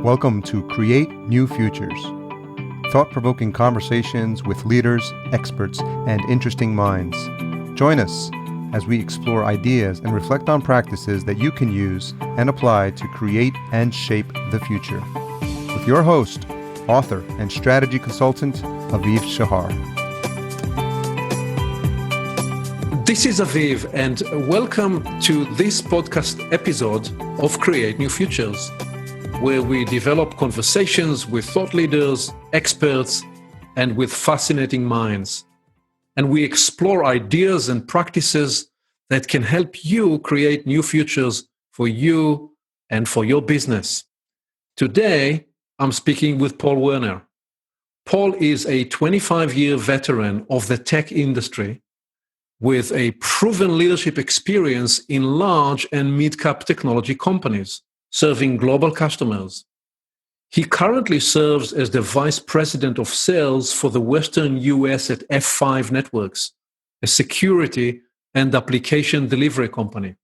Welcome to Create New Futures, thought-provoking conversations with leaders, experts, and interesting minds. Join us as we explore ideas and reflect on practices that you can use and apply to create and shape the future. With your host, author, and strategy consultant, Aviv Shahar. This is Aviv, and welcome to this podcast episode of Create New Futures, where we develop conversations with thought leaders, experts, and with fascinating minds. And we explore ideas and practices that can help you create new futures for you and for your business. Today, I'm speaking with Paul Werner. Paul is a 25-year veteran of the tech industry with a proven leadership experience in large and mid-cap technology companies, serving global customers. He currently serves as the Vice President of Sales for the Western U.S. at F5 Networks, a security and application delivery company.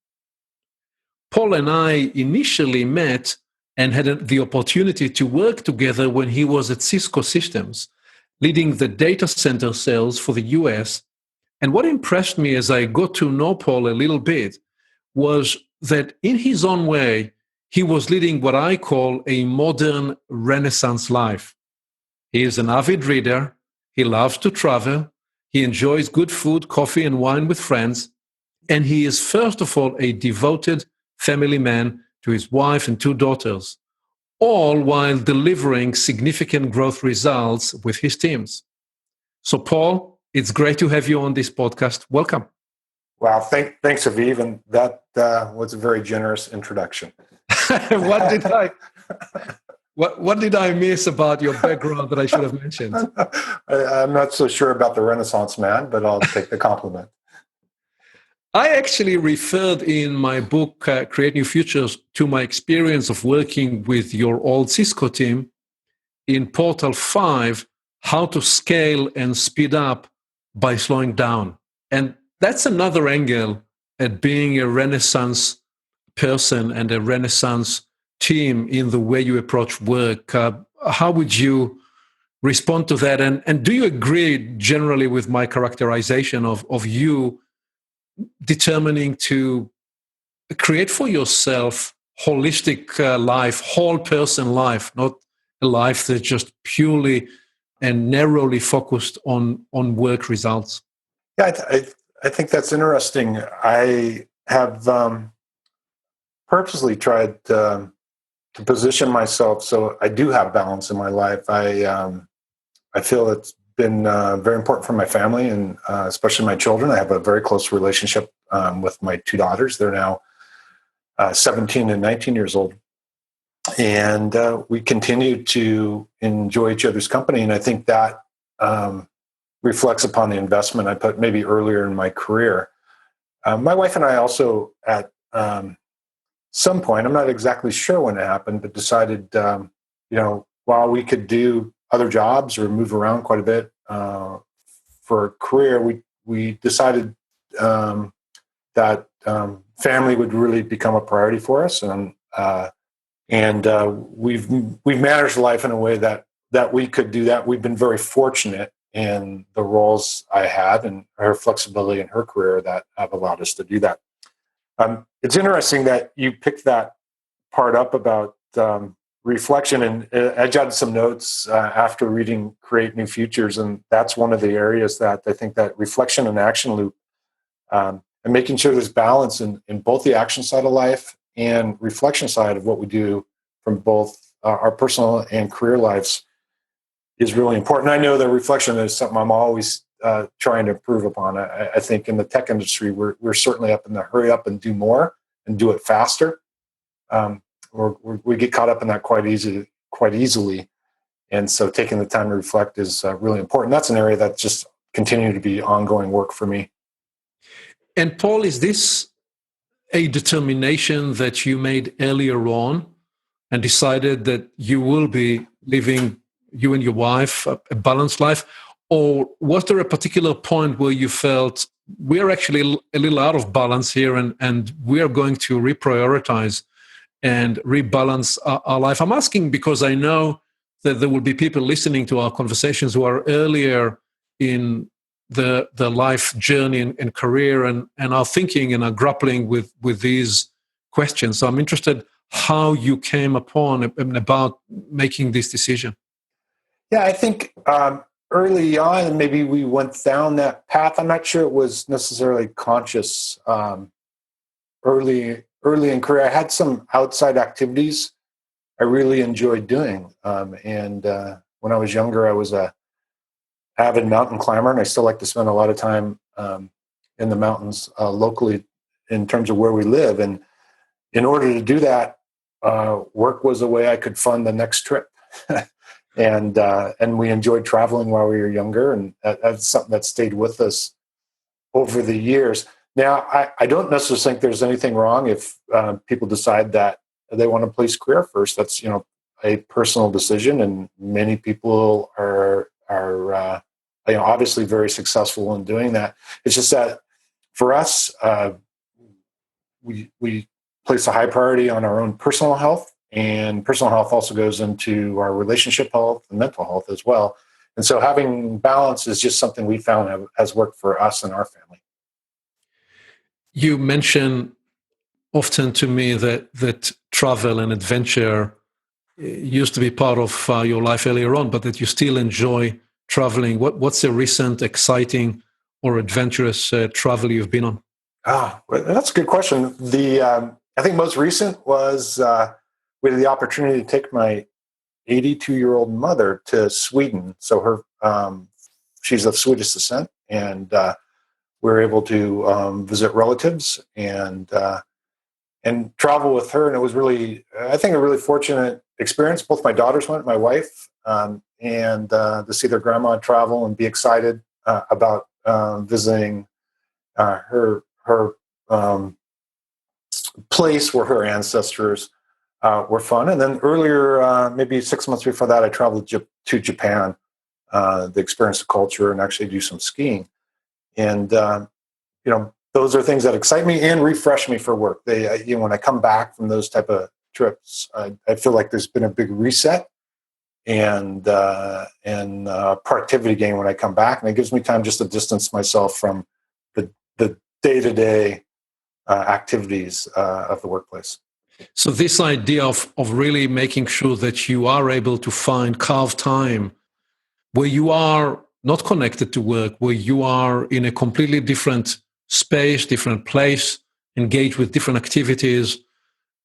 Paul and I initially met and had the opportunity to work together when he was at Cisco Systems, leading the data center sales for the U.S. And what impressed me as I got to know Paul a little bit was that in his own way, he was leading what I call a modern Renaissance life. He is an avid reader. He loves to travel. He enjoys good food, coffee, and wine with friends. And he is, first of all, a devoted family man to his wife and 2 daughters, all while delivering significant growth results with his teams. So, Paul, it's great to have you on this podcast. Welcome. Wow, thanks, Aviv. And that was a very generous introduction. What did I miss about your background that I should have mentioned? I'm not so sure about the Renaissance man, but I'll take the compliment. I actually referred in my book, Create New Futures, to my experience of working with your old Cisco team in Portal 5, how to scale and speed up by slowing down. And that's another angle at being a Renaissance person and a Renaissance team in the way you approach work. How would you respond to that? And do you agree generally with my characterization of you determining to create for yourself holistic life, whole person life, not a life that's just purely and narrowly focused on work results? Yeah, I think that's interesting. I have purposely tried to position myself so I do have balance in my life. I feel it's been very important for my family and especially my children. I have a very close relationship with my 2 daughters. They're now 17 and 19 years old. And we continue to enjoy each other's company. And I think that reflects upon the investment I put maybe earlier in my career. My wife and I also at some point, I'm not exactly sure when it happened, but decided, while we could do other jobs or move around quite a bit for a career, we decided that family would really become a priority for us, and we've managed life in a way that we could do that. We've been very fortunate in the roles I had and her flexibility in her career that have allowed us to do that. It's interesting that you picked that part up about reflection, and I jotted some notes after reading Create New Futures, and that's one of the areas that I think that reflection and action loop, and making sure there's balance in both the action side of life and reflection side of what we do from both our personal and career lives is really important. I know that reflection is something I'm always trying to improve upon. I think in the tech industry, we're certainly up in the hurry up and do more and do it faster. We get caught up in that quite easily. And so taking the time to reflect is really important. That's an area that just continue to be ongoing work for me. And Paul, is this a determination that you made earlier on and decided that you will be living, you and your wife, a balanced life? Or was there a particular point where you felt we're actually a little out of balance here and we are going to reprioritize and rebalance our life? I'm asking because I know that there will be people listening to our conversations who are earlier in the life journey and career and are thinking and are grappling with these questions. So I'm interested how you came upon and about making this decision. Yeah, I think early on, maybe we went down that path. I'm not sure it was necessarily conscious. Early in career, I had some outside activities I really enjoyed doing. And when I was younger, I was a avid mountain climber, and I still like to spend a lot of time in the mountains locally in terms of where we live. And in order to do that, work was a way I could fund the next trip. And we enjoyed traveling while we were younger, and that's something that stayed with us over the years. Now, I don't necessarily think there's anything wrong if people decide that they want to place career first. That's a personal decision, and many people are obviously very successful in doing that. It's just that for us, we place a high priority on our own personal health, and personal health also goes into our relationship health and mental health as well. And so having balance is just something we found has worked for us and our family. You mention often to me that travel and adventure used to be part of your life earlier on, but that you still enjoy traveling. What's a recent exciting or adventurous travel you've been on? Well, that's a good question. I think most recent was we had the opportunity to take my 82-year-old mother to Sweden. So she's of Swedish descent, and we were able to visit relatives and travel with her. And it was really, I think, a really fortunate experience. Both my daughters went, my wife, and to see their grandma travel and be excited about visiting her place where her ancestors were fun. And then earlier, maybe 6 months before that, I traveled to Japan to experience the culture and actually do some skiing. And those are things that excite me and refresh me for work. When I come back from those type of trips, I feel like there's been a big reset and productivity gain when I come back, and it gives me time just to distance myself from the day-to-day activities of the workplace. So this idea of really making sure that you are able to carve time where you are not connected to work, where you are in a completely different space, different place, engaged with different activities,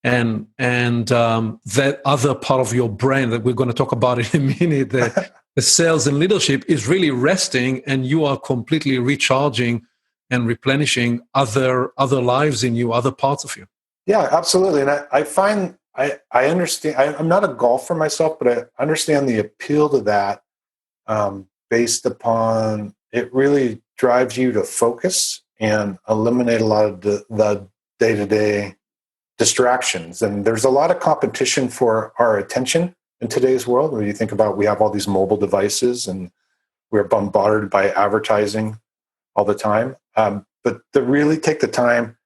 and that other part of your brain that we're going to talk about in a minute, the sales and leadership, is really resting, and you are completely recharging and replenishing other lives in you, other parts of you. Yeah, absolutely. And I find I understand. I'm not a golfer myself, but I understand the appeal to that based upon it really drives you to focus and eliminate a lot of the day-to-day distractions. And there's a lot of competition for our attention in today's world. When you think about, we have all these mobile devices and we're bombarded by advertising all the time. But to really take the time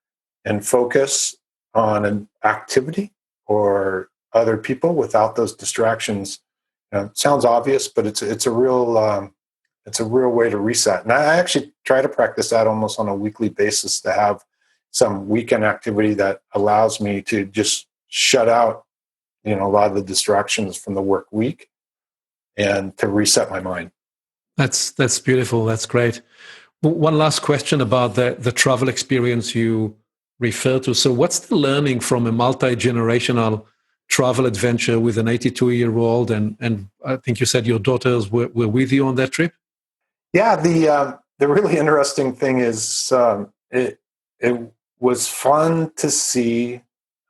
and focus on an activity or other people without those distractions, it sounds obvious, but it's a real way to reset. And I actually try to practice that almost on a weekly basis, to have some weekend activity that allows me to just shut out, a lot of the distractions from the work week and to reset my mind. That's beautiful. That's great. One last question about the travel experience you refer to. So what's the learning from a multi-generational travel adventure with an 82-year-old? And I think you said your daughters were with you on that trip? Yeah, the really interesting thing is it was fun to see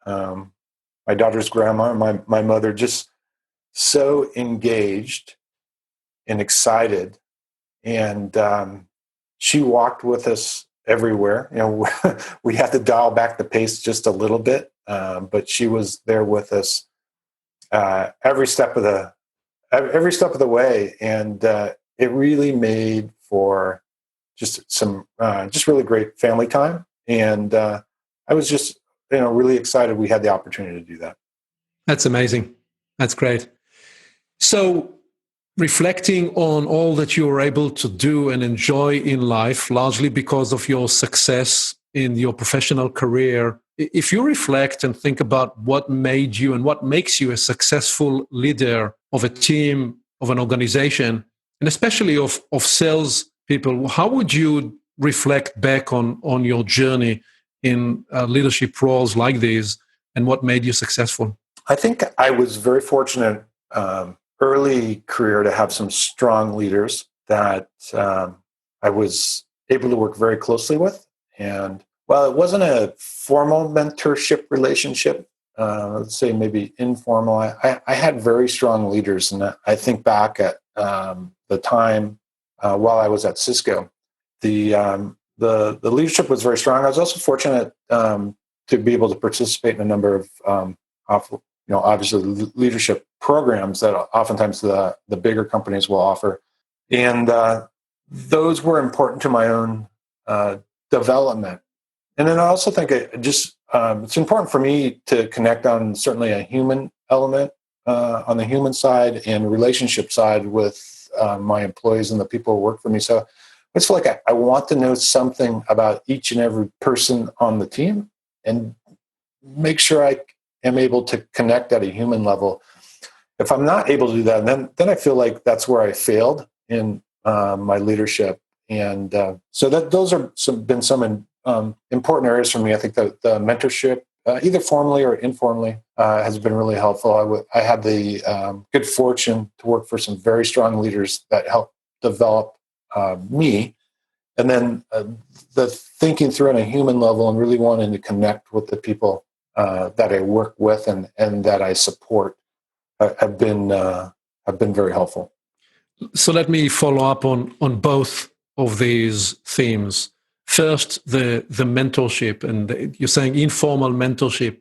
my daughter's grandma, my mother, just so engaged and excited. And she walked with us everywhere. We had to dial back the pace just a little bit, but she was there with us every step of the way, and it really made for just some just really great family time. And I was just really excited we had the opportunity to do that. That's amazing. That's great. So, reflecting on all that you were able to do and enjoy in life, largely because of your success in your professional career, if you reflect and think about what made you and what makes you a successful leader of a team, of an organization, and especially of sales people, how would you reflect back on your journey in leadership roles like these and what made you successful? I think I was very fortunate early career to have some strong leaders that I was able to work very closely with. And while it wasn't a formal mentorship relationship, let's say maybe informal, I had very strong leaders. And I think back at the time while I was at Cisco, the leadership was very strong. I was also fortunate to be able to participate in a number of obviously leadership programs that oftentimes the bigger companies will offer. And those were important to my own development. And then I also think it's important for me to connect on certainly a human element on the human side and relationship side with my employees and the people who work for me. So I feel like I want to know something about each and every person on the team and make sure I am able to connect at a human level. If I'm not able to do that, then I feel like that's where I failed in my leadership. And so those are been some important areas for me. I think that the mentorship, either formally or informally, has been really helpful. I had the good fortune to work for some very strong leaders that helped develop me. And then the thinking through on a human level and really wanting to connect with the people that I work with and that I support have been very helpful. So let me follow up on both of these themes. First, the mentorship, and you're saying informal mentorship.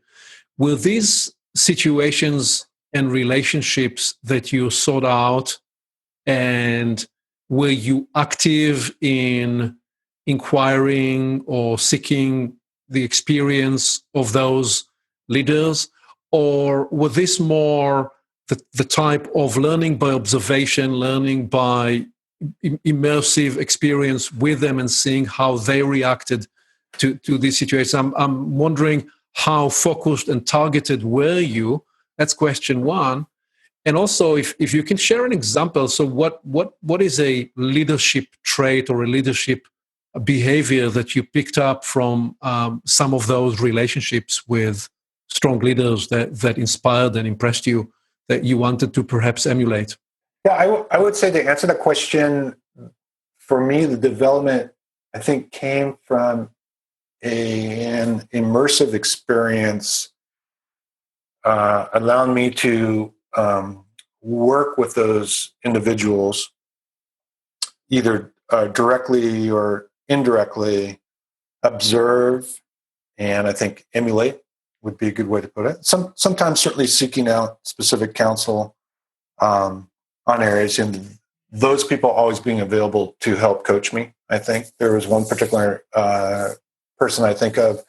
Were these situations and relationships that you sought out, and were you active in inquiring or seeking the experience of those leaders, or were this more the type of learning by observation, learning by immersive experience with them and seeing how they reacted to these situations? I'm wondering how focused and targeted were you? That's question one. And also, if you can share an example, so what is a leadership trait or a leadership behavior that you picked up from some of those relationships with strong leaders that inspired and impressed you, that you wanted to perhaps emulate? Yeah, I would say to answer the question, for me, the development, I think, came from an immersive experience allowing me to work with those individuals either directly or indirectly, observe, and I think emulate would be a good way to put it. Sometimes certainly seeking out specific counsel on areas, and those people always being available to help coach me. I think there was one particular person I think of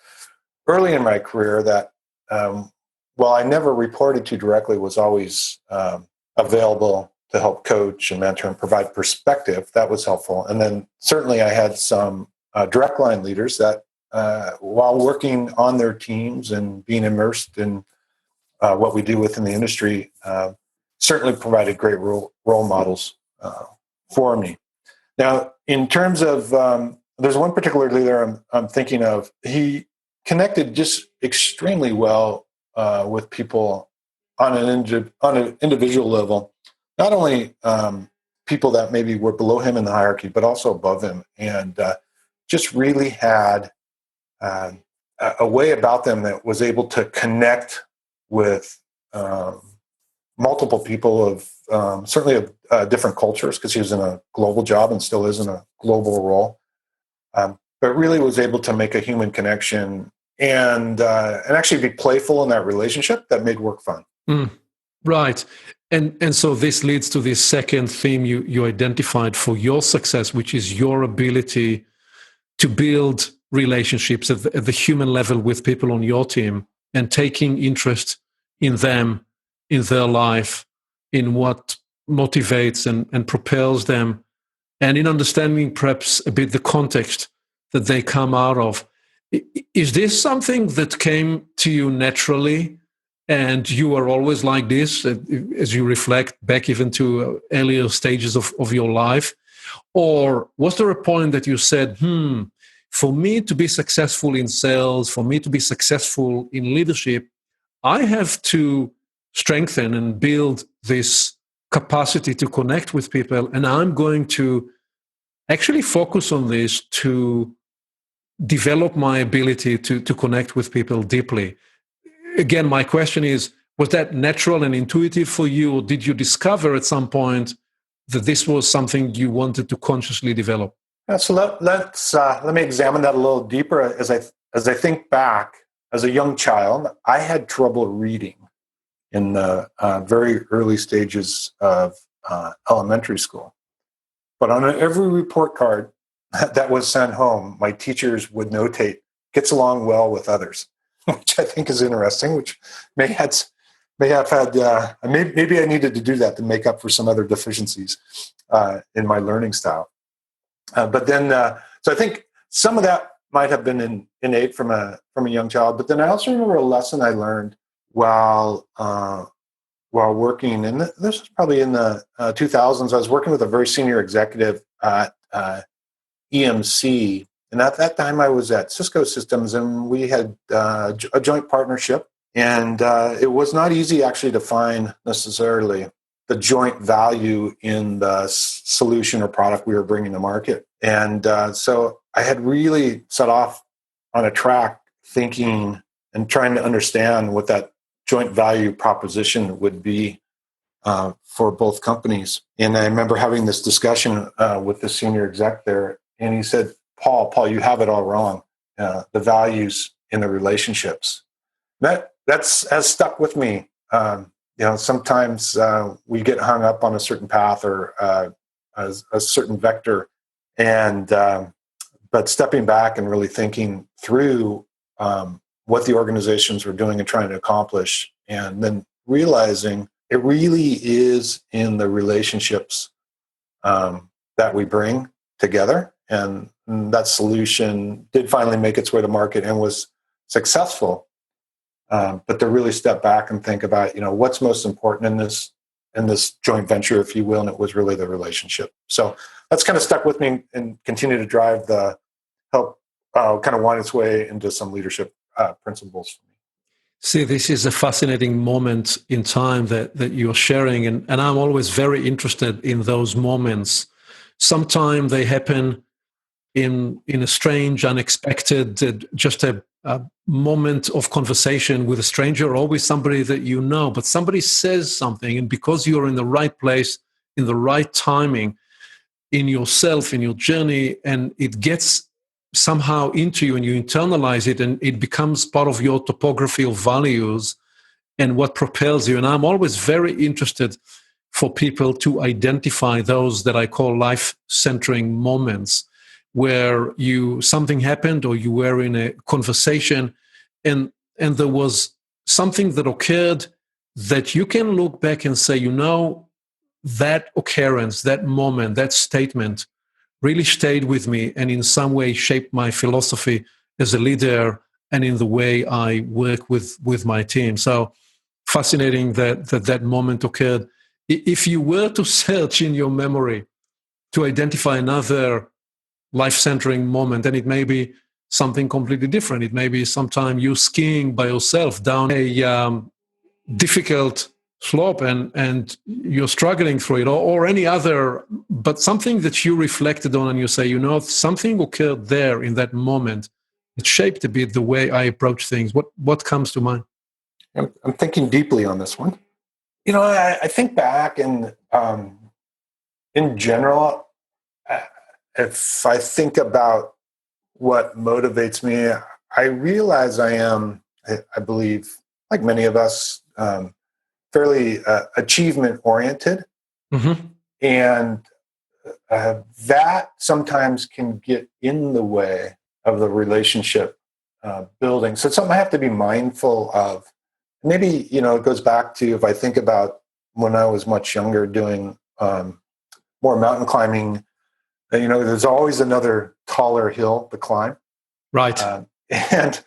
early in my career that, while I never reported to directly, was always available to help coach and mentor and provide perspective. That was helpful. And then certainly I had some direct line leaders that, while working on their teams and being immersed in what we do within the industry, certainly provided great role models for me. Now, in terms of, there's one particular leader I'm thinking of. He connected just extremely well with people on an individual level. Not only people that maybe were below him in the hierarchy, but also above him, and just really had a way about them that was able to connect with multiple people of certainly of different cultures, because he was in a global job and still is in a global role, but really was able to make a human connection and actually be playful in that relationship that made work fun. Right. And so this leads to this second theme you identified for your success, which is your ability to build relationships at the human level with people on your team and taking interest in them, in their life, in what motivates and propels them, and in understanding perhaps a bit the context that they come out of. Is this something that came to you naturally and you are always like this as you reflect back even to earlier stages of your life? Or was there a point that you said, for me to be successful in sales, for me to be successful in leadership, I have to strengthen and build this capacity to connect with people, and I'm going to actually focus on this to develop my ability to connect with people deeply. Again, my question is, was that natural and intuitive for you, or did you discover at some point that this was something you wanted to consciously develop? So let me examine that a little deeper. As I think back, as a young child, I had trouble reading in the very early stages of elementary school. But on every report card that was sent home, my teachers would notate, gets along well with others, which I think is interesting, which may have had, maybe I needed to do that to make up for some other deficiencies in my learning style. But then, so I think some of that might have been innate from a young child. But then I also remember a lesson I learned while working, and this was probably in the 2000s. I was working with a very senior executive at EMC, and at that time I was at Cisco Systems, and we had a joint partnership, and it was not easy actually to find necessarily the joint value in the solution or product we were bringing to market. And so I had really set off on a track thinking and trying to understand what that joint value proposition would be for both companies. And I remember having this discussion with the senior exec there, and he said, Paul, you have it all wrong. The values in the relationships. That's has stuck with me. Sometimes we get hung up on a certain path or a certain vector, and but stepping back and really thinking through what the organizations were doing and trying to accomplish, and then realizing it really is in the relationships that we bring together, and that solution did finally make its way to market and was successful. But to really step back and think about, what's most important in this joint venture, if you will, and it was really the relationship. So that's kind of stuck with me and continue to drive the help kind of wind its way into some leadership principles for me. See, this is a fascinating moment in time that you're sharing, and I'm always very interested in those moments. Sometimes they happen in a strange, unexpected, just a moment of conversation with a stranger, always somebody that you know, but somebody says something, and because you're in the right place, in the right timing, in yourself, in your journey, and it gets somehow into you and you internalize it, and it becomes part of your topography of values and what propels you. And I'm always very interested for people to identify those that I call life-centering moments, where something happened or you were in a conversation and there was something that occurred that you can look back and say, that occurrence, that moment, that statement really stayed with me and in some way shaped my philosophy as a leader and in the way I work with my team. So fascinating that moment occurred. If you were to search in your memory to identify another life-centering moment, and it may be something completely different. It may be sometime you skiing by yourself down a difficult slope and you're struggling through it, or any other, but something that you reflected on and you say, something occurred there in that moment. It shaped a bit the way I approach things. What comes to mind? I'm thinking deeply on this one. I think back and in general, if I think about what motivates me, I realize I am, I believe, like many of us, fairly achievement-oriented. Mm-hmm. And that sometimes can get in the way the relationship building. So it's something I have to be mindful of. Maybe, it goes back to, if I think about when I was much younger doing more mountain climbing, there's always another taller hill to climb. Right. And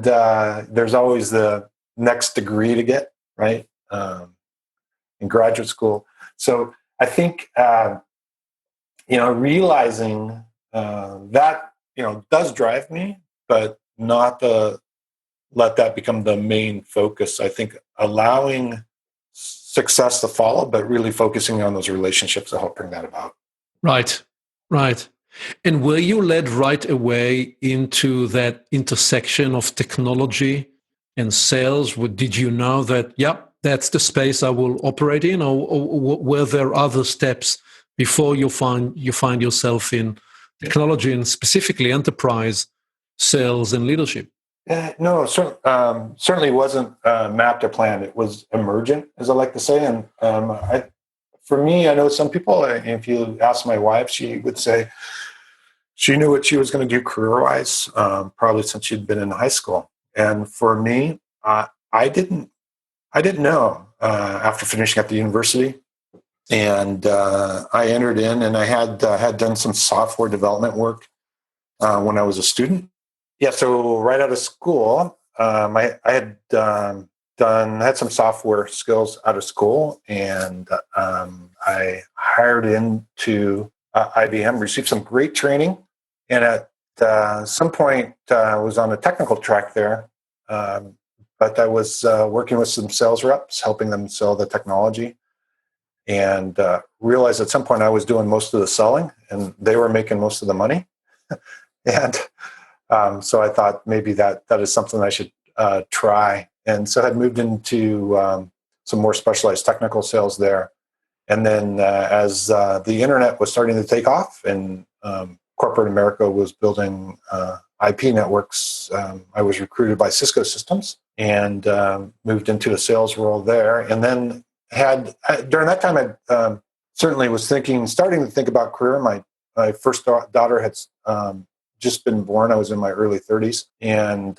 there's always the next degree to get, right? In graduate school. So I think, realizing that, does drive me, but not let that become the main focus. I think allowing success to follow, but really focusing on those relationships to help bring that about. Right. Right. And were you led right away into that intersection of technology and sales? Did you know that, yep, that's the space I will operate in, or were there other steps before you find yourself in technology and specifically enterprise sales and leadership? No, certainly wasn't mapped or planned. It was emergent, as I like to say. And for me, I know some people, if you ask my wife, she would say she knew what she was going to do career-wise, probably since she'd been in high school. And for me, I didn't know after finishing at the university. And I entered in, and I had done some software development work when I was a student. Yeah, so right out of school, I had had some software skills out of school, and I hired into IBM, received some great training, and at some point I was on a technical track there, but I was working with some sales reps, helping them sell the technology, and realized at some point I was doing most of the selling, and they were making most of the money, and so I thought maybe that is something I should try. And so I had moved into some more specialized technical sales there. And then as the internet was starting to take off and corporate America was building IP networks, I was recruited by Cisco Systems and moved into a sales role there. And then during that time, I certainly was starting to think about career. My first daughter had just been born. I was in my early 30s and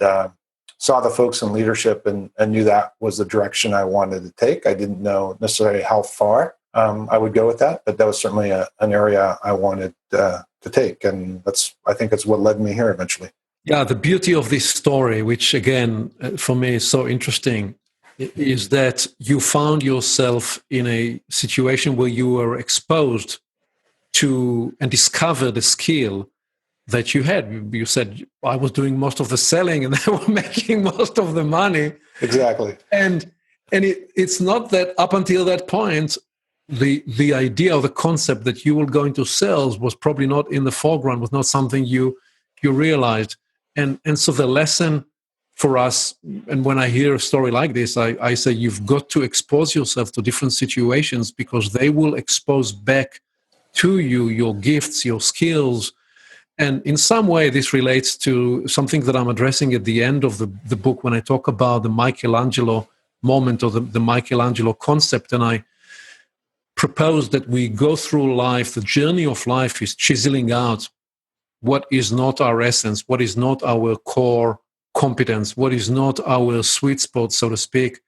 saw the folks in leadership and knew that was the direction I wanted to take. I didn't know necessarily how far I would go with that, but that was certainly an area I wanted to take. And I think that's what led me here eventually. Yeah, the beauty of this story, which again, for me is so interesting, is that you found yourself in a situation where you were exposed to and discovered a skill that you had. You said, I was doing most of the selling and they were making most of the money. Exactly. And it's not that up until that point, the idea or the concept that you will go into sales was probably not in the foreground, was not something you realized. And so the lesson for us, and when I hear a story like this, I say you've got to expose yourself to different situations because they will expose back to you your gifts, your skills. And in some way, this relates to something that I'm addressing at the end of the book when I talk about the Michelangelo moment or the Michelangelo concept. And I propose that we go through life, the journey of life is chiseling out what is not our essence, what is not our core competence, what is not our sweet spot, so to speak.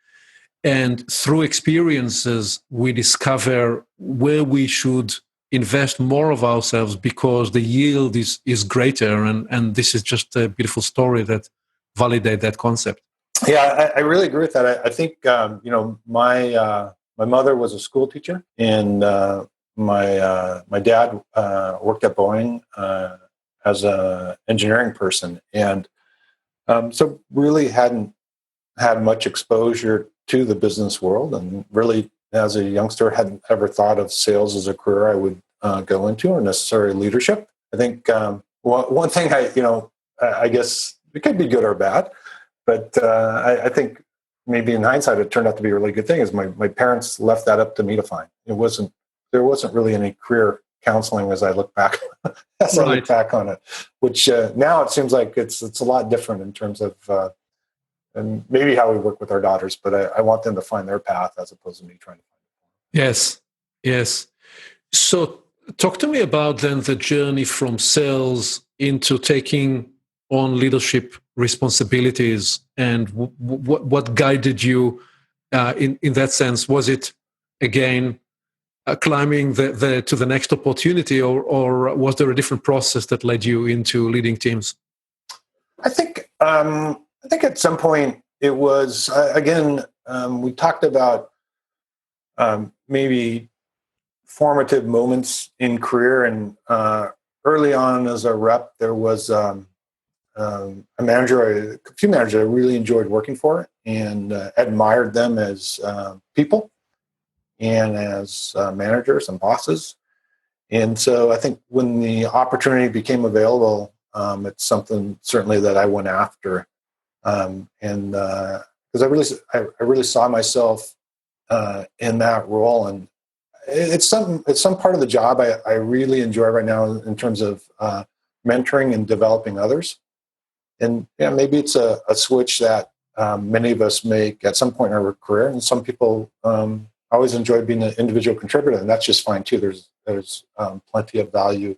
And through experiences, we discover where we should invest more of ourselves because the yield is greater. And this is just a beautiful story that validates that concept. Yeah, I really agree with that. I think, my mother was a school teacher, and my dad worked at Boeing as an engineering person. And so really hadn't had much exposure to the business world, and really as a youngster hadn't ever thought of sales as a career I would go into, or necessarily leadership. I think one thing I guess it could be good or bad, but I think maybe in hindsight it turned out to be a really good thing is my parents left that up to me to find. There wasn't really any career counseling as I look back I look back on it, which now it seems like it's a lot different in terms of and maybe how we work with our daughters, but I want them to find their path as opposed to me trying to find it. Yes. So talk to me about then the journey from sales into taking on leadership responsibilities, and what guided you in that sense? Was it again climbing to the next opportunity, or was there a different process that led you into leading teams? I think at some point it was again. We talked about maybe formative moments in career, and early on as a rep, there was a few managers I really enjoyed working for and admired them as people and as managers and bosses. And so I think when the opportunity became available, it's something certainly that I went after, and because I really saw myself in that role, and it's some part of the job I really enjoy right now in terms of mentoring and developing others. And maybe it's a switch that many of us make at some point in our career, and some people always enjoy being an individual contributor, and that's just fine too. There's plenty of value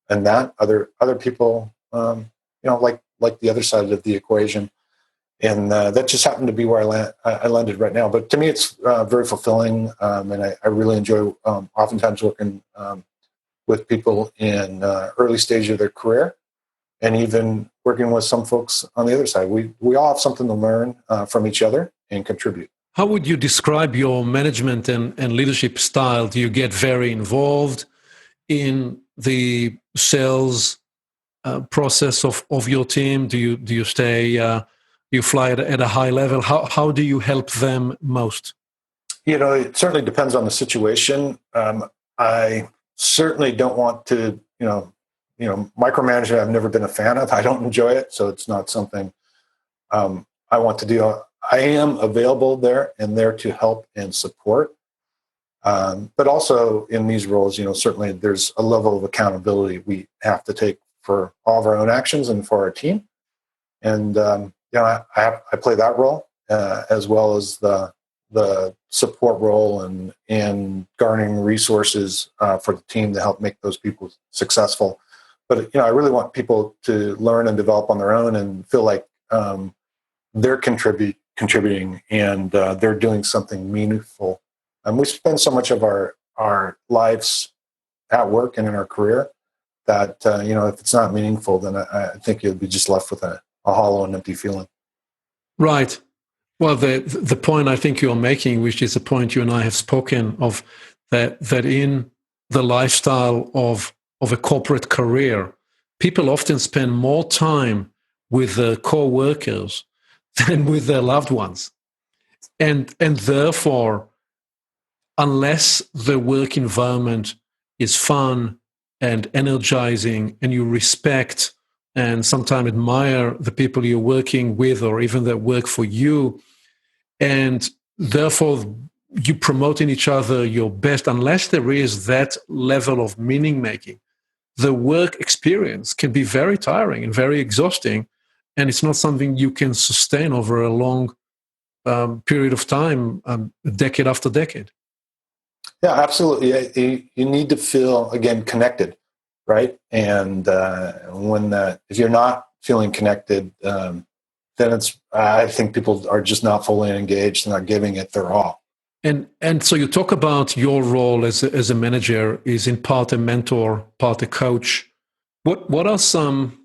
in that. Other people, like the other side of the equation, and that just happened to be where I landed right now. But to me, it's very fulfilling, and I really enjoy oftentimes working with people in early stage of their career, and even working with some folks on the other side. We all have something to learn from each other and contribute. How would you describe your management and leadership style? Do you get very involved in the sales process of your team? Do you stay? You fly at a high level. How do you help them most? It certainly depends on the situation. I certainly don't want to, micromanagement. I've never been a fan of. I don't enjoy it, so it's not something I want to do. I am available there to help and support, but also in these roles, certainly there's a level of accountability we have to take for all of our own actions and for our team, and I play that role as well as the support role and garnering resources for the team to help make those people successful. But I really want people to learn and develop on their own and feel like they're contributing and they're doing something meaningful. And we spend so much of our lives at work and in our career that if it's not meaningful, then I think you'll be just left with a hollow and empty feeling. Right. Well, the point I think you're making, which is a point you and I have spoken of, that in the lifestyle of a corporate career, people often spend more time with their co-workers than with their loved ones. And therefore, unless the work environment is fun and energizing, and you respect and sometimes admire the people you're working with or even that work for you, and therefore you promoting each other your best, unless there is that level of meaning making, the work experience can be very tiring and very exhausting, and it's not something you can sustain over a long period of time, decade after decade. Yeah, absolutely. You need to feel, again, connected, right? And if you're not feeling connected, then I think people are just not fully engaged and not giving it their all. And so you talk about your role as a manager is in part a mentor, part a coach. What are some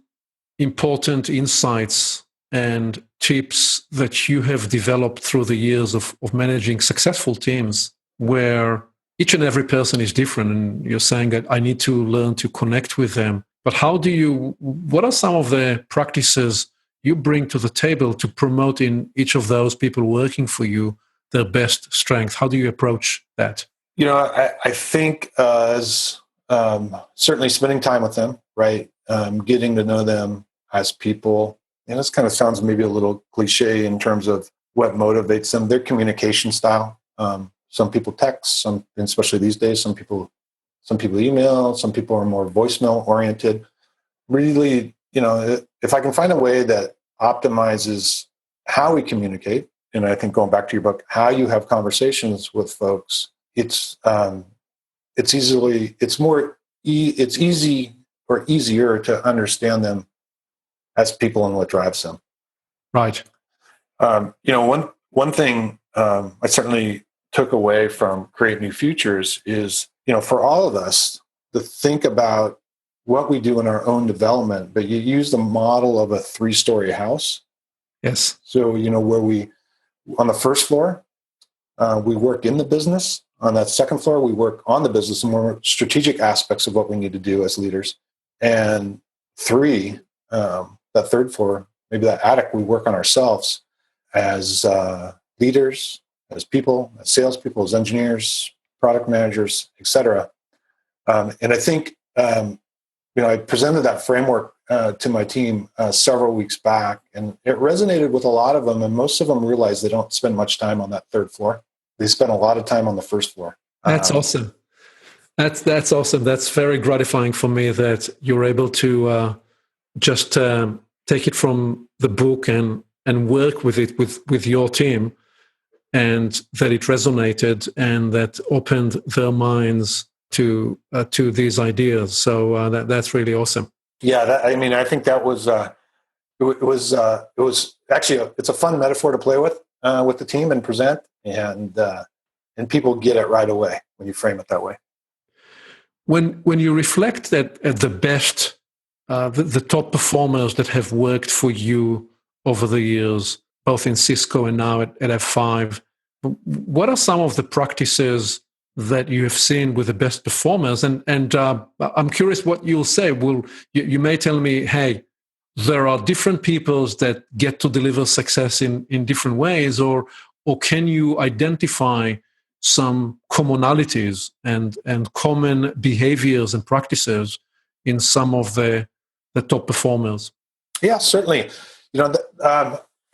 important insights and tips that you have developed through the years of managing successful teams where each and every person is different, and you're saying that I need to learn to connect with them? But what are some of the practices you bring to the table to promote in each of those people working for you their best strength? How do you approach that? I think as certainly spending time with them, right? Getting to know them as people. And this kind of sounds maybe a little cliche in terms of what motivates them, their communication style. Some people text, especially these days, some people email, some people are more voicemail oriented. Really, if I can find a way that optimizes how we communicate, and I think going back to your book, how you have conversations with folks, it's easy or easier to understand them as people and what drives them. Right. One thing I certainly took away from Create New Futures is, for all of us to think about what we do in our own development, but you use the model of a 3-story house. Yes. So, where we, on the first floor, we work in the business. On that second floor, we work on the business and more strategic aspects of what we need to do as leaders. And 3, that third floor, maybe that attic, we work on ourselves as leaders, as people, as salespeople, as engineers, product managers, etc. And I think, I presented that framework to my team several weeks back, and it resonated with a lot of them. And most of them realized they don't spend much time on that third floor. They spend a lot of time on the first floor. That's awesome. That's awesome. That's very gratifying for me that you're able to just take it from the book and work with it with your team, and that it resonated and that opened their minds to these ideas. So that's really awesome. Yeah, I think that was it was actually it's a fun metaphor to play with the team and present, and people get it right away when you frame it that way. When you reflect at the best, the top performers that have worked for you over the years, both in Cisco and now at F5, what are some of the practices that you have seen with the best performers? And I'm curious what you'll say. You may tell me, hey, there are different peoples that get to deliver success in different ways, or can you identify some commonalities and common behaviors and practices in some of the top performers? Yeah, certainly.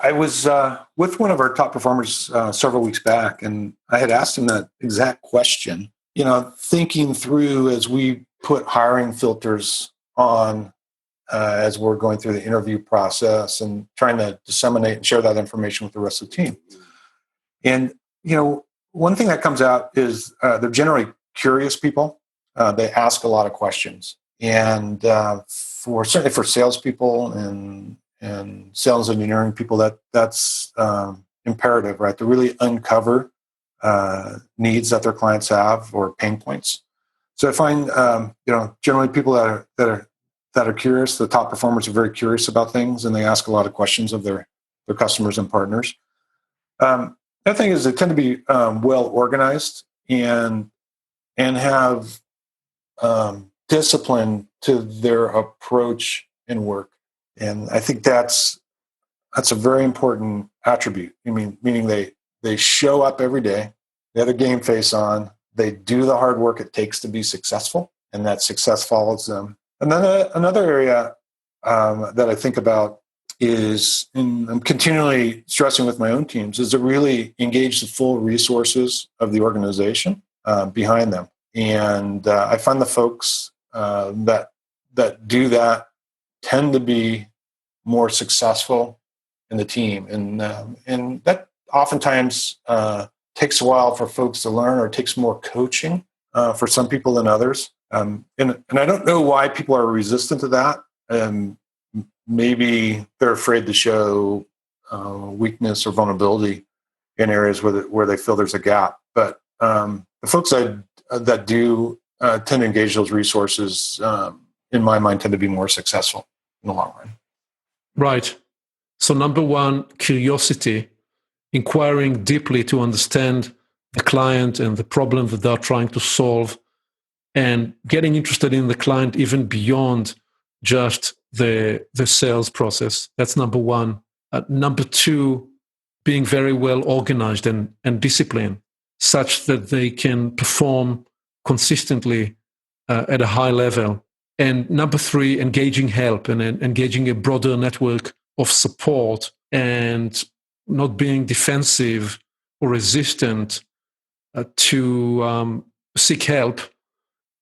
I was with one of our top performers several weeks back, and I had asked him that exact question, thinking through as we put hiring filters on as we're going through the interview process and trying to disseminate and share that information with the rest of the team. And, one thing that comes out is they're generally curious people. They ask a lot of questions. And certainly for salespeople and sales engineering people, that's imperative, right? To really uncover needs that their clients have or pain points. So I find, generally people that are curious, the top performers are very curious about things, and they ask a lot of questions of their customers and partners. The thing is, they tend to be well organized and have discipline to their approach in work. And I think that's a very important attribute. Meaning they show up every day, they have a game face on, they do the hard work it takes to be successful, and that success follows them. And then another area that I think about is, and I'm continually stressing with my own teams, is to really engage the full resources of the organization behind them. And I find the folks that do that tend to be more successful in the team, and that oftentimes takes a while for folks to learn, or takes more coaching for some people than others. And I don't know why people are resistant to that. Maybe they're afraid to show weakness or vulnerability in areas where they feel there's a gap. But the folks that do tend to engage those resources, in my mind, tend to be more successful in the long run. Right. So number one, curiosity, inquiring deeply to understand the client and the problem that they're trying to solve, and getting interested in the client even beyond just the sales process. That's number one. Number two, being very well organized and disciplined, such that they can perform consistently at a high level. And number three, engaging help and engaging a broader network of support, and not being defensive or resistant to seek help,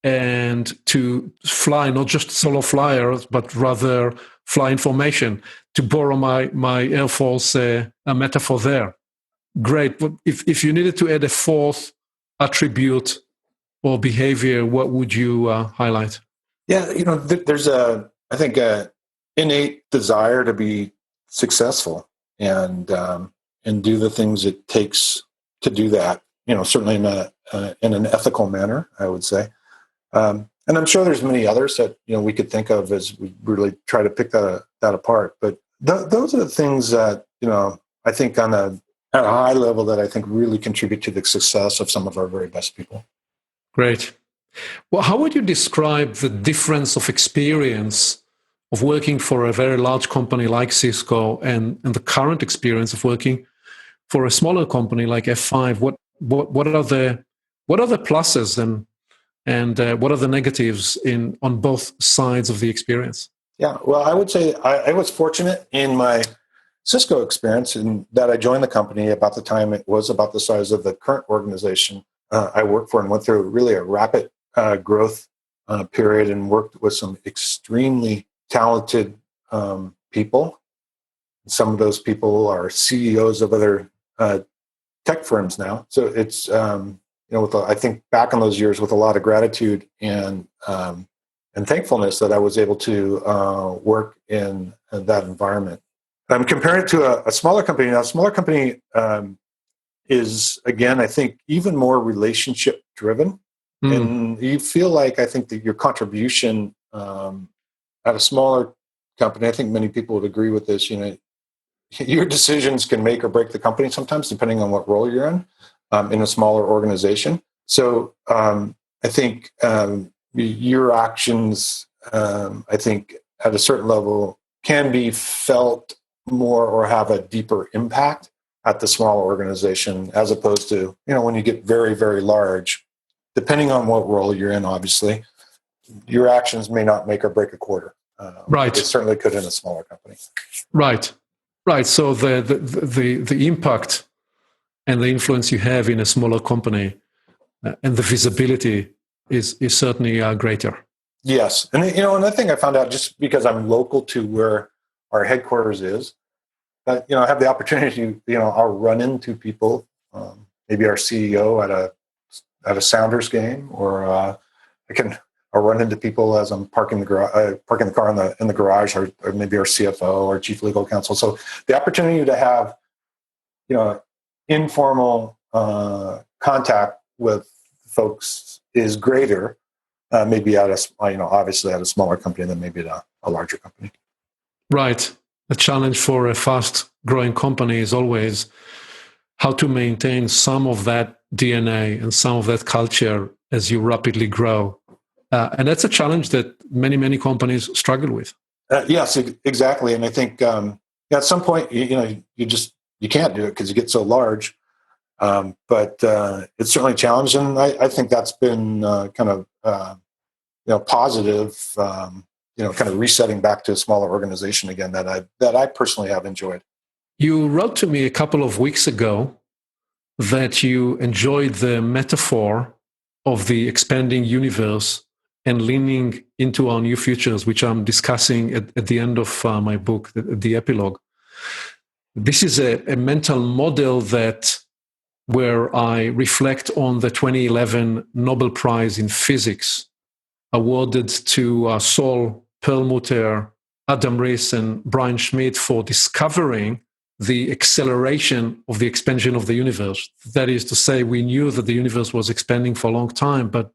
and to fly, not just solo flyers, but rather fly information, to borrow my Air Force metaphor there. Great. But if you needed to add a fourth attribute or behavior, what would you highlight? Yeah, there's I think, a innate desire to be successful and do the things it takes to do that. Certainly in an ethical manner, I would say. And I'm sure there's many others that we could think of as we really try to pick that apart. But those are the things that I think at a high level that I think really contribute to the success of some of our very best people. Great. Well, how would you describe the difference of experience of working for a very large company like Cisco and the current experience of working for a smaller company like F5? What are the pluses and what are the negatives on both sides of the experience? Yeah, well, I would say I was fortunate in my Cisco experience in that I joined the company about the time it was about the size of the current organization I worked for, and went through really a rapid growth period and worked with some extremely talented people. Some of those people are CEOs of other tech firms now. So it's I think back on those years with a lot of gratitude and thankfulness that I was able to work in that environment. I'm comparing it to a smaller company. Now, a smaller company is, again, I think, even more relationship driven. And you feel like, I think, that your contribution at a smaller company, I think many people would agree with this, your decisions can make or break the company sometimes, depending on what role you're in a smaller organization. So I think your actions, I think, at a certain level can be felt more or have a deeper impact at the smaller organization, as opposed to, when you get very, very large, depending on what role you're in, obviously, your actions may not make or break a quarter. Right. It certainly could in a smaller company. Right. So the impact and the influence you have in a smaller company and the visibility is certainly greater. Yes. And, another thing I found out, just because I'm local to where our headquarters is, I have the opportunity to, I'll run into people, maybe our CEO at a Sounders game, or I'll run into people as I'm parking the car in the garage, or maybe our CFO or chief legal counsel. So the opportunity to have, informal contact with folks is greater, maybe obviously at a smaller company than maybe at a larger company. Right. The challenge for a fast-growing company is always how to maintain some of that DNA and some of that culture as you rapidly grow. And that's a challenge that many, many companies struggle with. Yes, exactly. And I think at some point, you can't do it because you get so large. But it's certainly a challenge. And I think that's been kind of positive, kind of resetting back to a smaller organization again that I personally have enjoyed. You wrote to me a couple of weeks ago that you enjoyed the metaphor of the expanding universe and leaning into our new futures, which I'm discussing at the end of my book, the epilogue. This is a mental model where I reflect on the 2011 Nobel Prize in Physics awarded to Saul Perlmutter, Adam Riess, and Brian Schmidt for discovering the acceleration of the expansion of the universe. That is to say, we knew that the universe was expanding for a long time, but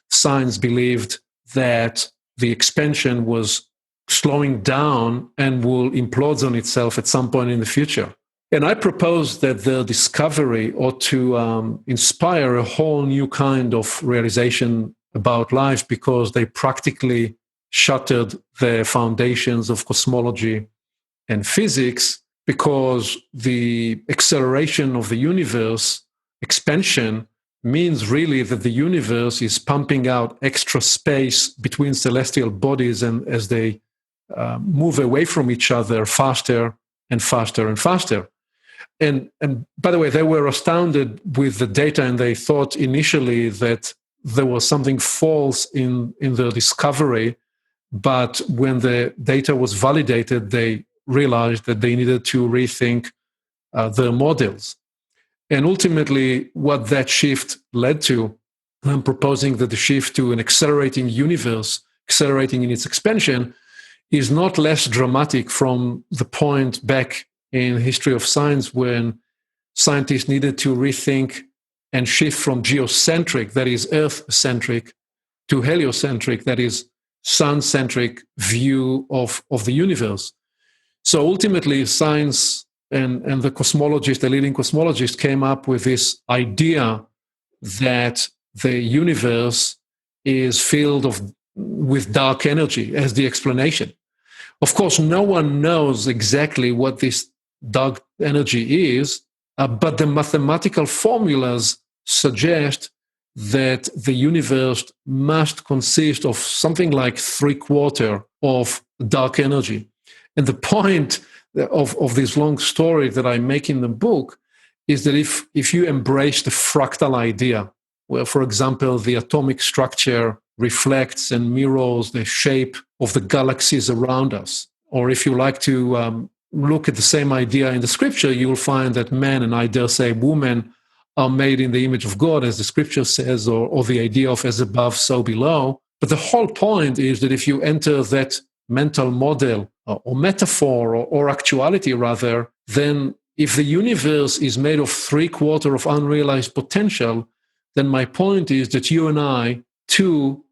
science believed that the expansion was slowing down and will implode on itself at some point in the future. And I propose that their discovery ought to inspire a whole new kind of realization about life, because they practically shattered the foundations of cosmology and physics, because the acceleration of the universe expansion means really that the universe is pumping out extra space between celestial bodies, and as they move away from each other faster and faster and faster. And by the way, they were astounded with the data, and they thought initially that there was something false in their discovery. But when the data was validated, they realized that they needed to rethink their models. And ultimately, what that shift led to, I'm proposing that the shift to an accelerating universe accelerating in its expansion, is not less dramatic from the point back in the history of science when scientists needed to rethink and shift from geocentric, that is Earth-centric, to heliocentric, that is sun-centric view of the universe. So ultimately, science and the cosmologists, the leading cosmologists, came up with this idea that the universe is filled with dark energy as the explanation. Of course, no one knows exactly what this dark energy is, but the mathematical formulas suggest that the universe must consist of something like 3/4 of dark energy. And the point of this long story that I make in the book is that if you embrace the fractal idea, where, for example, the atomic structure reflects and mirrors the shape of the galaxies around us, or if you like to look at the same idea in the scripture, you will find that man, and I dare say woman, are made in the image of God, as the scripture says, or the idea of as above, so below. But the whole point is that if you enter that mental model or metaphor or actuality rather, then if the universe is made of 3/4 of unrealized potential, then my point is that you and I, too,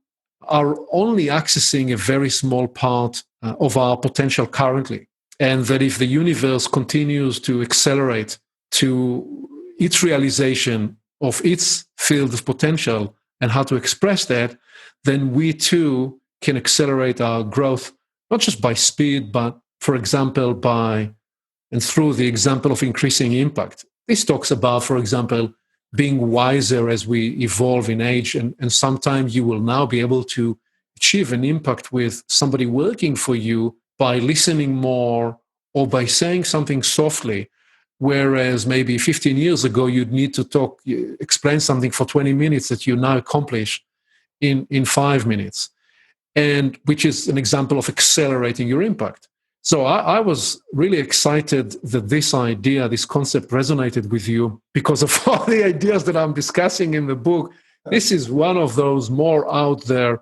are only accessing a very small part of our potential currently. And that if the universe continues to accelerate to its realization of its field of potential and how to express that, then we too can accelerate our growth, not just by speed, but, for example, by and through the example of increasing impact. This talks about, for example, being wiser as we evolve in age, and sometimes you will now be able to achieve an impact with somebody working for you by listening more or by saying something softly, whereas maybe 15 years ago you'd need to explain something for 20 minutes that you now accomplish in 5 minutes, and which is an example of accelerating your impact. So I was really excited that this idea, this concept resonated with you because of all the ideas that I'm discussing in the book. This is one of those more out there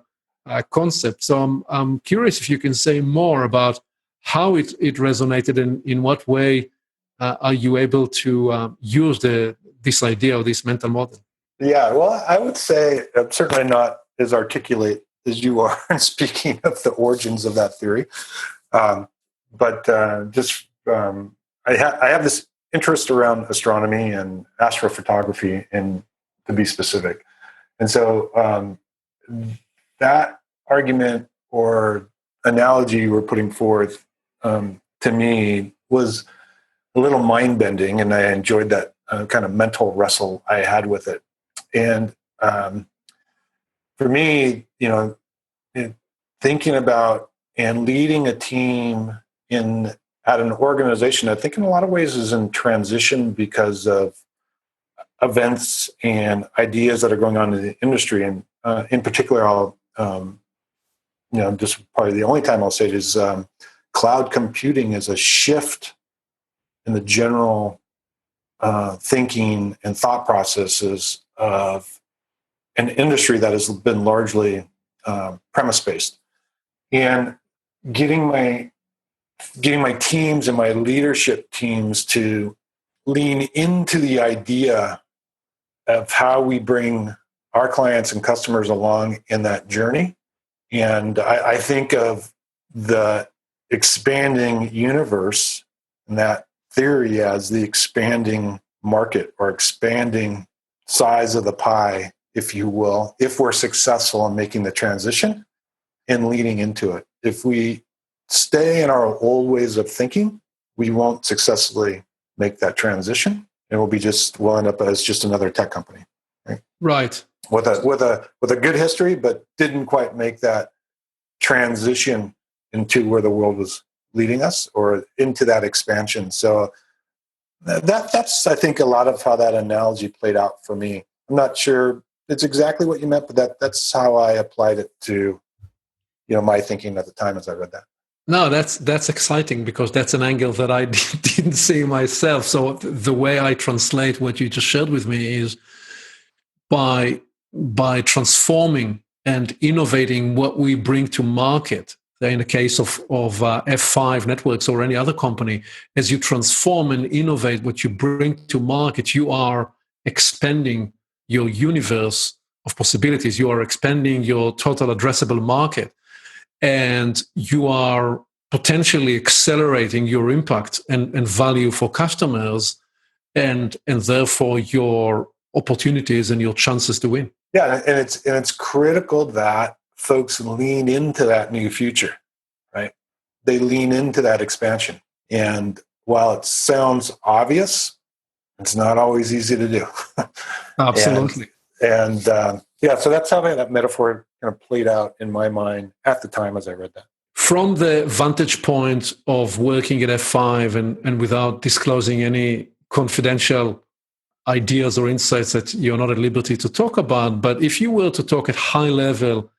concepts. So I'm curious if you can say more about how it resonated and in what way are you able to use this idea of this mental model? Yeah, well, I would say I'm certainly not as articulate as you are in speaking of the origins of that theory. I have this interest around astronomy and astrophotography, and to be specific. And so that argument or analogy you were putting forth to me was a little mind-bending, and I enjoyed that kind of mental wrestle I had with it. And for me, thinking about and leading a team at an organization, I think in a lot of ways is in transition because of events and ideas that are going on in the industry. And in particular, I'll, just probably the only time I'll say it is cloud computing is a shift in the general thinking and thought processes of an industry that has been largely premise-based. And getting my teams and my leadership teams to lean into the idea of how we bring our clients and customers along in that journey. And I think of the expanding universe and that theory as the expanding market or expanding size of the pie, if you will, if we're successful in making the transition and leading into it. If we stay in our old ways of thinking, we won't successfully make that transition, and we'll end up as just another tech company, right? With a good history, but didn't quite make that transition into where the world was leading us or into that expansion. So that's I think a lot of how that analogy played out for me. I'm not sure it's exactly what you meant, but that's how I applied it to my thinking at the time as I read that. No, that's exciting because that's an angle that I didn't see myself. So the way I translate what you just shared with me is by transforming and innovating what we bring to market. In the case of F5 Networks or any other company, as you transform and innovate what you bring to market, you are expanding your universe of possibilities. You are expanding your total addressable market, and you are potentially accelerating your impact and value for customers, and therefore your opportunities and your chances to win. Yeah, and it's critical that folks lean into that new future, right? They lean into that expansion. And while it sounds obvious, it's not always easy to do. Absolutely. And so that's how that metaphor kind of played out in my mind at the time as I read that. From the vantage point of working at F5 and without disclosing any confidential ideas or insights that you're not at liberty to talk about, but if you were to talk at high level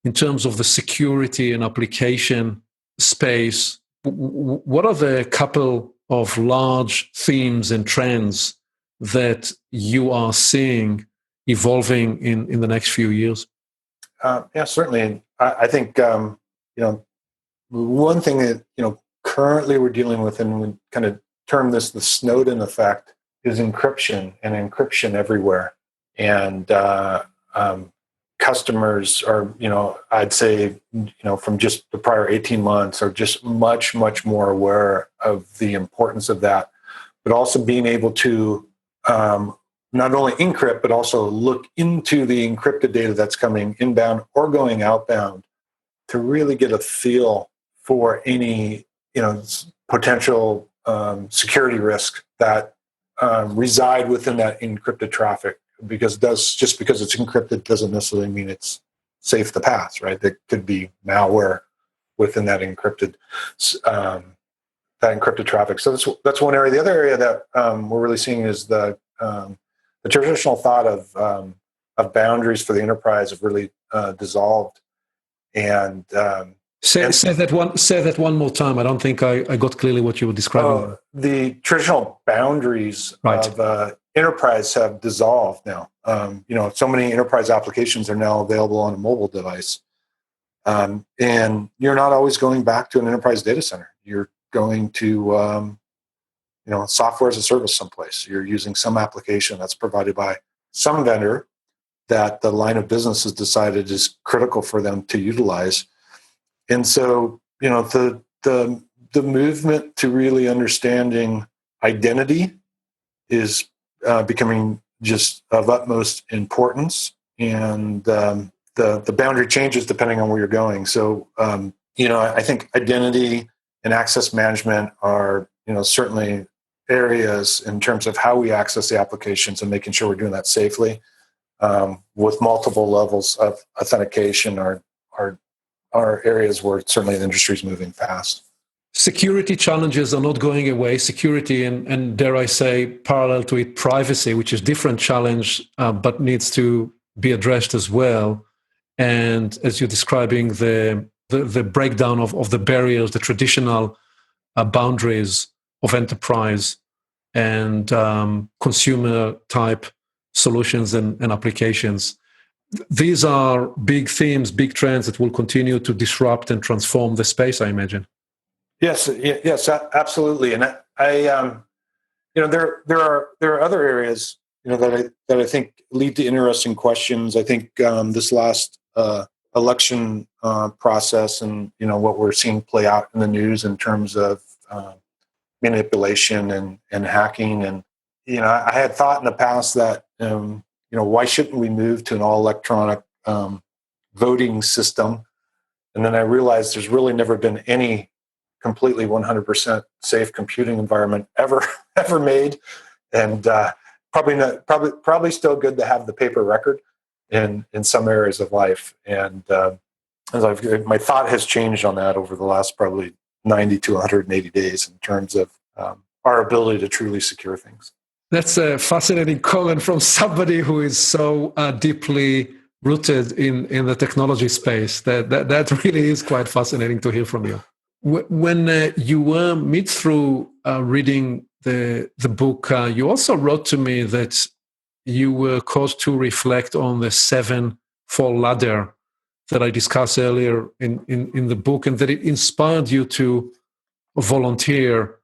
in terms of the security and application space, what are the couple of large themes and trends that you are seeing evolving in the next few years? Certainly. I think, one thing that, currently we're dealing with, and we kind of term this the Snowden effect, is encryption and encryption everywhere. And customers are, I'd say, from just the prior 18 months are just much, much more aware of the importance of that, but also being able to not only encrypt, but also look into the encrypted data that's coming inbound or going outbound to really get a feel for any, potential security risk that reside within that encrypted traffic. Because just because it's encrypted doesn't necessarily mean it's safe to pass, right? There could be malware within that encrypted traffic. So that's one area. The other area that we're really seeing is the traditional thought of boundaries for the enterprise have really dissolved. And say that one more time. I don't think I got clearly what you were describing. The traditional boundaries of enterprise have dissolved now. So many enterprise applications are now available on a mobile device. And you're not always going back to an enterprise data center. You're going to, software as a service someplace. You're using some application that's provided by some vendor that the line of business has decided is critical for them to utilize. And so, the movement to really understanding identity is becoming just of utmost importance, and the boundary changes depending on where you're going. So, I think identity and access management are, certainly areas in terms of how we access the applications and making sure we're doing that safely with multiple levels of authentication are areas where certainly the industry is moving fast. Security challenges are not going away. Security and dare I say, parallel to it, privacy, which is a different challenge, but needs to be addressed as well. And as you're describing the breakdown of the barriers, the traditional boundaries of enterprise and consumer type solutions and applications. These are big themes, big trends that will continue to disrupt and transform the space, I imagine. Yes, absolutely. And there are other areas, that I think lead to interesting questions. I think this last election process and what we're seeing play out in the news in terms of manipulation and hacking, and I had thought in the past that why shouldn't we move to an all electronic voting system? And then I realized there's really never been any completely 100% safe computing environment ever made, and probably still good to have the paper record in some areas of life. And my thought has changed on that over the last probably 90 to 180 days in terms of our ability to truly secure things. That's a fascinating comment from somebody who is so deeply rooted in the technology space. That really is quite fascinating to hear from you. When you were mid through reading the book, you also wrote to me that you were caused to reflect on the 7-fold ladder that I discussed earlier in the book, and that it inspired you to volunteer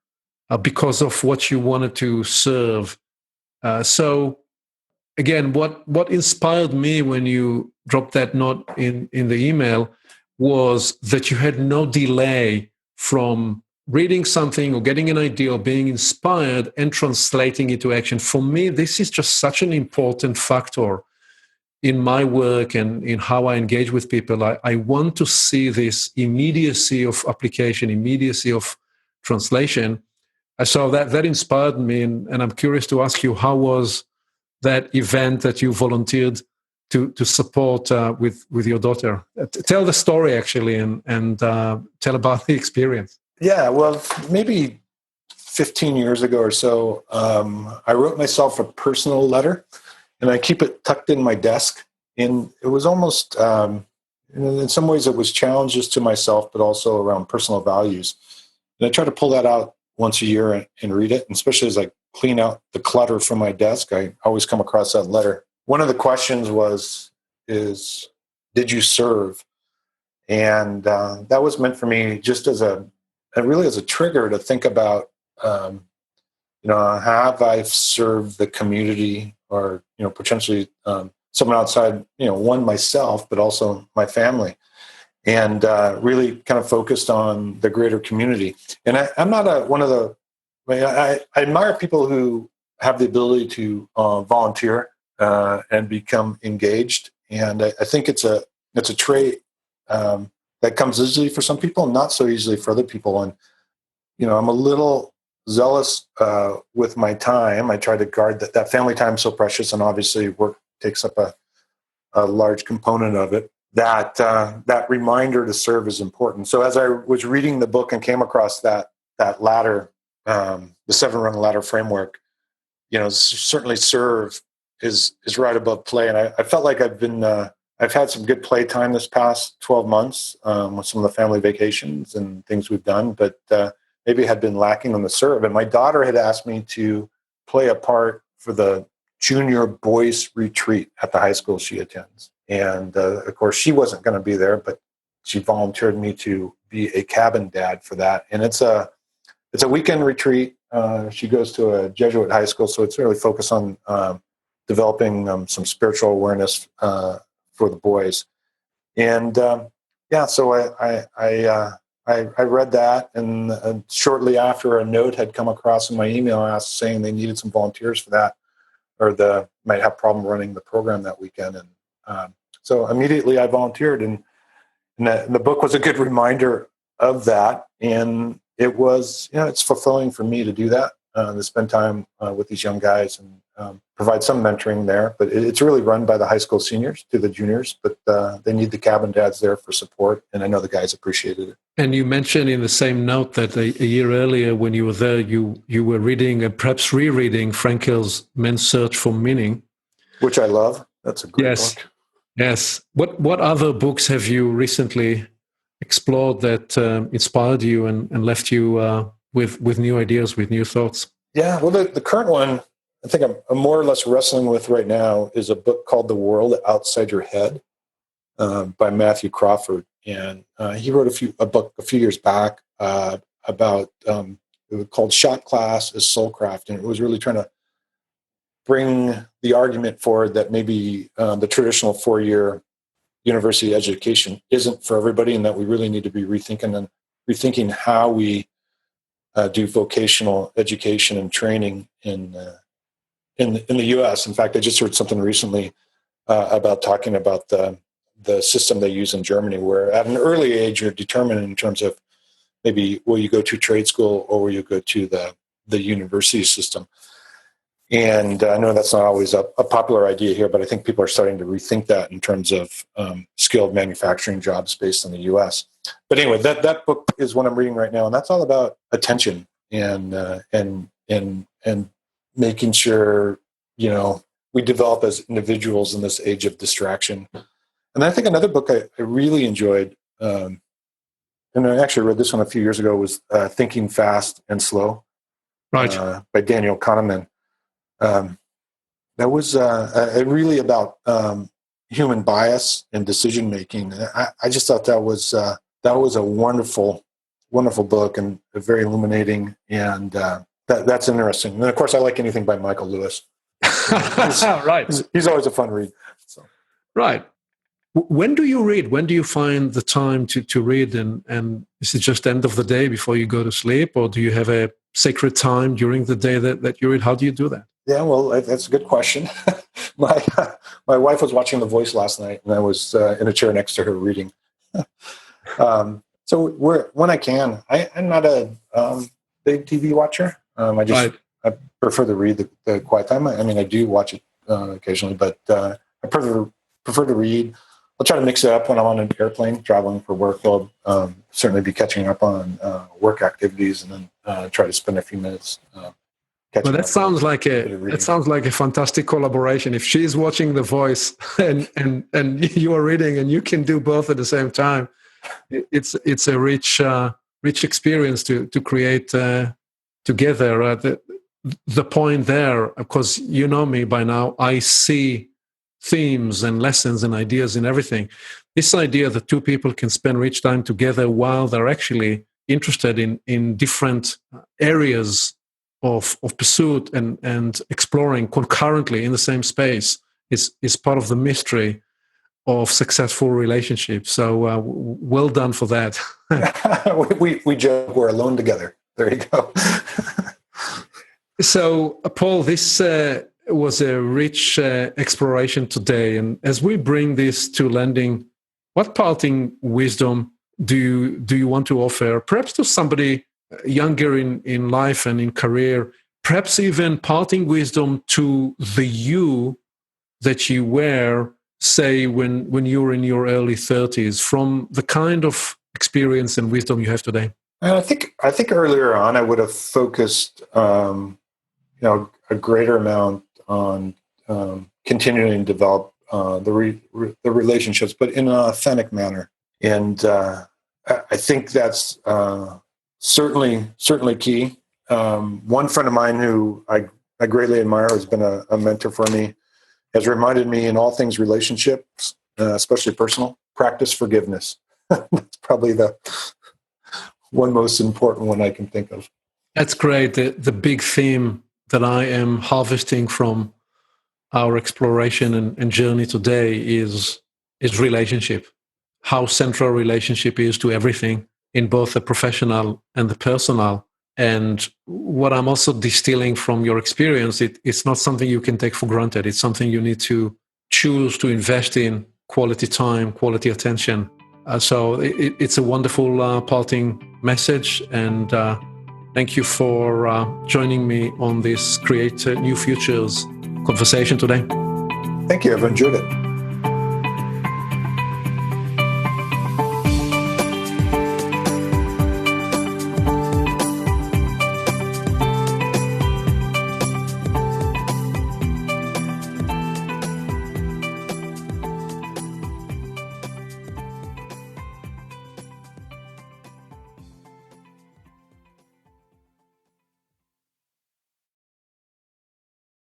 because of what you wanted to serve. So again, what inspired me when you dropped that note in the email was that you had no delay from reading something or getting an idea or being inspired and translating it to action. For me, this is just such an important factor in my work and in how I engage with people. I want to see this immediacy of application, immediacy of translation. So that inspired me, and I'm curious to ask you, how was that event that you volunteered to support with your daughter? Tell the story, actually, and tell about the experience. Yeah, well, maybe 15 years ago or so, I wrote myself a personal letter, and I keep it tucked in my desk. And it was almost, in some ways, it was challenges to myself, but also around personal values. And I try to pull that out once a year and read it, and especially as I clean out the clutter from my desk, I always come across that letter. One of the questions is, did you serve? And that was meant for me just as a trigger to think about, have I served the community or, potentially someone outside, one, myself, but also my family, and really kind of focused on the greater community. And I'm not I admire people who have the ability to volunteer and become engaged. And I think it's a trait that comes easily for some people and not so easily for other people. And, I'm a little zealous with my time. I try to guard that family time is so precious, and obviously work takes up a large component of it. That reminder to serve is important. So as I was reading the book and came across that ladder, the 7-rung ladder framework, certainly serve is right above play. And I felt like I've had some good play time this past 12 months with some of the family vacations and things we've done, but maybe had been lacking on the serve. And my daughter had asked me to play a part for the junior boys retreat at the high school she attends. And of course, she wasn't going to be there, but she volunteered me to be a cabin dad for that. And it's a weekend retreat. She goes to a Jesuit high school, so it's really focused on developing some spiritual awareness for the boys. And so I read that, and shortly after, a note had come across in my email saying they needed some volunteers for that, or might have problem running the program that weekend. And so immediately I volunteered, and the book was a good reminder of that. And it was, it's fulfilling for me to do that, to spend time with these young guys and provide some mentoring there. But it's really run by the high school seniors to the juniors, but they need the cabin dads there for support. And I know the guys appreciated it. And you mentioned in the same note that a year earlier when you were there, you were reading and perhaps rereading Frankel's Man's Search for Meaning. Which I love. That's a great book. Yes. What other books have you recently explored that inspired you and left you with new ideas, with new thoughts? Yeah, well, the current one I think I'm more or less wrestling with right now is a book called The World Outside Your Head by Matthew Crawford. And he wrote a book a few years back about it was called Shot Class as Soulcraft. And it was really trying to bring the argument forward that maybe the traditional 4-year university education isn't for everybody, and that we really need to be rethinking how we do vocational education and training in the U.S. In fact, I just heard something recently about talking about the system they use in Germany, where at an early age you're determined in terms of maybe will you go to trade school or will you go to the university system. And I know that's not always a popular idea here, but I think people are starting to rethink that in terms of skilled manufacturing jobs based in the U.S. But anyway, that book is what I'm reading right now, and that's all about attention and making sure we develop as individuals in this age of distraction. And I think another book I really enjoyed, and I actually read this one a few years ago, was Thinking Fast and Slow, right, by Daniel Kahneman. That was really about human bias and decision making. I just thought that was a wonderful, wonderful book and very illuminating. And that's interesting. And of course, I like anything by Michael Lewis. Right. He's always a fun read. So. Right. When do you read? When do you find the time to read? And is it just end of the day before you go to sleep? Or do you have a sacred time during the day that you read? How do you do that? Yeah, well, that's a good question. My wife was watching The Voice last night, and I was in a chair next to her reading. So when I can, I'm not a big TV watcher. I prefer to read the quiet time. I mean, I do watch it occasionally, but I prefer to read. I'll try to mix it up when I'm on an airplane traveling for work. I'll certainly be catching up on work activities, and then try to spend a few minutes. Well, that sounds like a fantastic collaboration. If she's watching The Voice and you are reading, and you can do both at the same time, it's a rich experience to create together. The point there, of course, you know me by now. I see themes and lessons and ideas in everything. This idea that two people can spend rich time together while they're actually interested in different areas of pursuit and exploring concurrently in the same space is part of the mystery of successful relationships. So well done for that. we joke we're alone together. There you go. So Paul, this was a rich exploration today. And as we bring this to landing, what parting wisdom do you want to offer, perhaps to somebody younger in life and in career, perhaps even parting wisdom to the you that you were, say, when you were in your early 30s, from the kind of experience and wisdom you have today? I think earlier on I would have focused a greater amount on continuing to develop the relationships, but in an authentic manner. And I think that's certainly key. One friend of mine who I greatly admire, has been a mentor for me, has reminded me in all things relationships, especially personal, practice forgiveness. That's probably the one most important one I can think of. That's great. The big theme that I am harvesting from our exploration and journey today is relationship. How central relationship is to everything in both the professional and the personal. And what I'm also distilling from your experience, it's not something you can take for granted. It's something you need to choose to invest in, quality time, quality attention. So it's a wonderful parting message. And thank you for joining me on this Create New Futures conversation today. Thank you. I've enjoyed it.